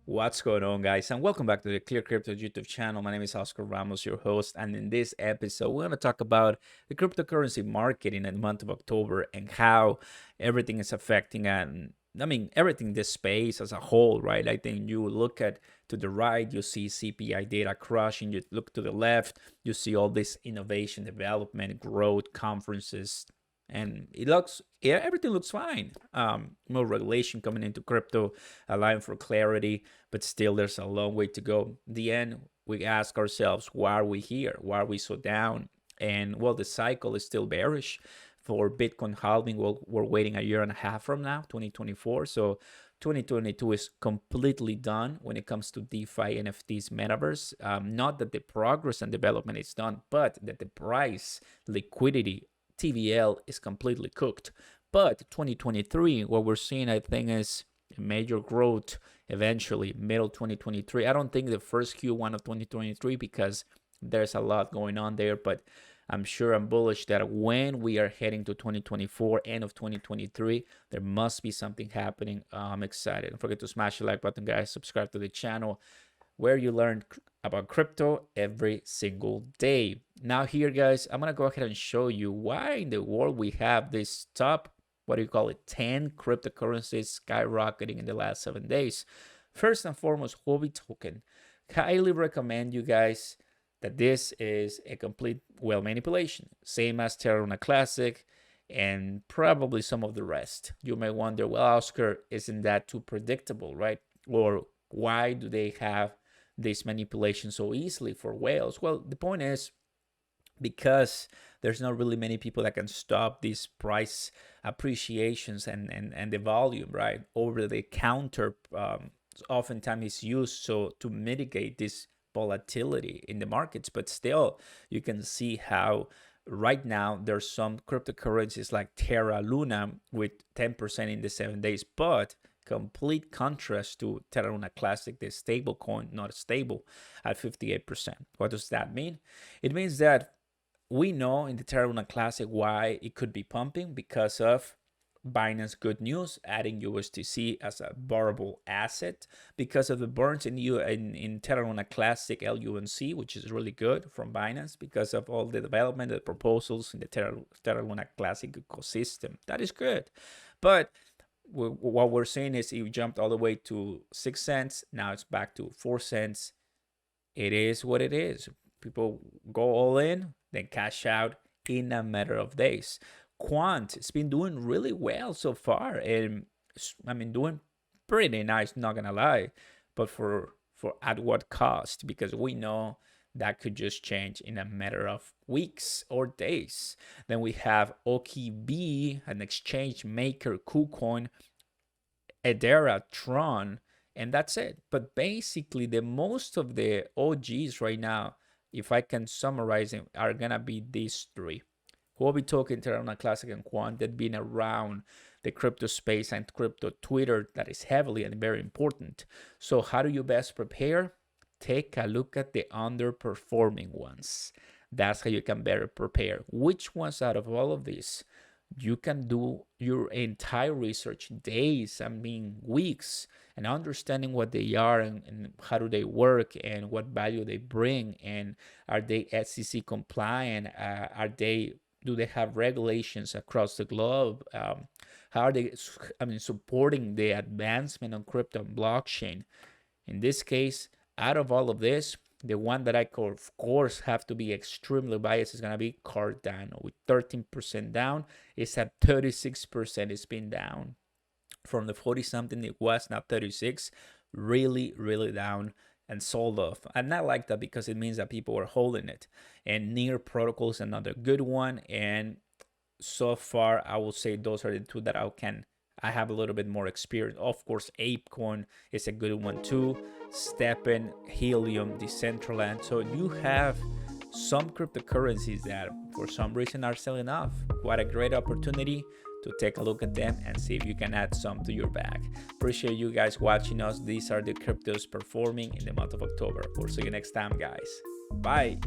What's going on, guys, and welcome back to the ClearCryptos YouTube channel. My name is Oscar Ramos, your host, and in this episode we're going to talk about the cryptocurrency market in the month of October and how everything is affecting, and everything, this space as a whole, right? I think you look at to the right, you see CPI data crushing. You look to the left, you see all this innovation, development, growth, conferences, and everything looks fine. More regulation coming into crypto, allowing for clarity, but still there's a long way to go. In the end, we ask ourselves, why are we here? Why are we so down? And well, the cycle is still bearish for Bitcoin halving. Well, we're waiting a year and a half from now, 2024. So 2022 is completely done when it comes to DeFi, NFTs, metaverse. Not that the progress and development is done, but that the price, liquidity, TVL is completely cooked. But 2023, what we're seeing, I think, is a major growth eventually, middle 2023. I don't think the first Q1 of 2023 because there's a lot going on there, but I'm bullish that when we are heading to 2024, end of 2023, there must be something happening. I'm excited. Don't forget to smash the like button, guys. Subscribe to the channel where you learn about crypto every single day. Now here, guys, I'm gonna go ahead and show you why in the world we have this top, 10 cryptocurrencies skyrocketing in the last 7 days. First and foremost, Huobi token. Highly recommend you guys that this is a complete whale manipulation, same as Terra Luna Classic and probably some of the rest. You may wonder, well, Oscar, isn't that too predictable, right? Or why do they have this manipulation so easily for whales? Well, the point is because there's not really many people that can stop these price appreciations and the volume, right? Over the counter oftentimes is used so to mitigate this volatility in the markets, but still you can see how right now there's some cryptocurrencies like Terra Luna with 10% in the 7 days, but complete contrast to Terra Luna Classic, the stable coin, not stable, at 58%. What does that mean? It means that we know in the Terra Luna Classic why it could be pumping, because of Binance good news, adding USDC as a borrowable asset, because of the burns in Terra Luna Classic LUNC, which is really good from Binance, because of all the development, the proposals in the Terra Luna Classic ecosystem. That is good. But what we're saying is it jumped all the way to 6 cents. Now it's back to 4 cents. It is what it is. People go all in, then cash out in a matter of days. Quant, it's been doing really well so far, and doing pretty nice, not gonna lie, but for at what cost? Because we know that could just change in a matter of weeks or days. Then we have OKB, an exchange maker, KuCoin, Edera, Tron, and that's it. But basically, the most of the OGs right now, if I can summarize them, are gonna be these three. Huobi token, Terra Luna Classic, and Quant, that been around the crypto space and crypto Twitter, that is heavily and very important. So how do you best prepare? Take a look at the underperforming ones. That's how you can better prepare. Which ones out of all of these? You can do your entire research, days, weeks, and understanding what they are and how do they work and what value they bring, and are they SEC compliant? Do they have regulations across the globe? How are they supporting the advancement on crypto and blockchain? In this case, out of all of this, the one that I could, of course, have to be extremely biased is going to be Cardano with 13% down. It's at 36%. It's been down from the 40 something it was, now 36. Really, really down and sold off. And I like that because it means that people are holding it. And Near Protocol is another good one. And so far, I will say those are the two that I have a little bit more experience. Of course, ApeCoin is a good one too. Steppen, Helium, Decentraland. So you have some cryptocurrencies that for some reason are selling off. What a great opportunity to take a look at them and see if you can add some to your bag. Appreciate you guys watching us. These are the cryptos performing in the month of October. We'll see you next time, guys. Bye.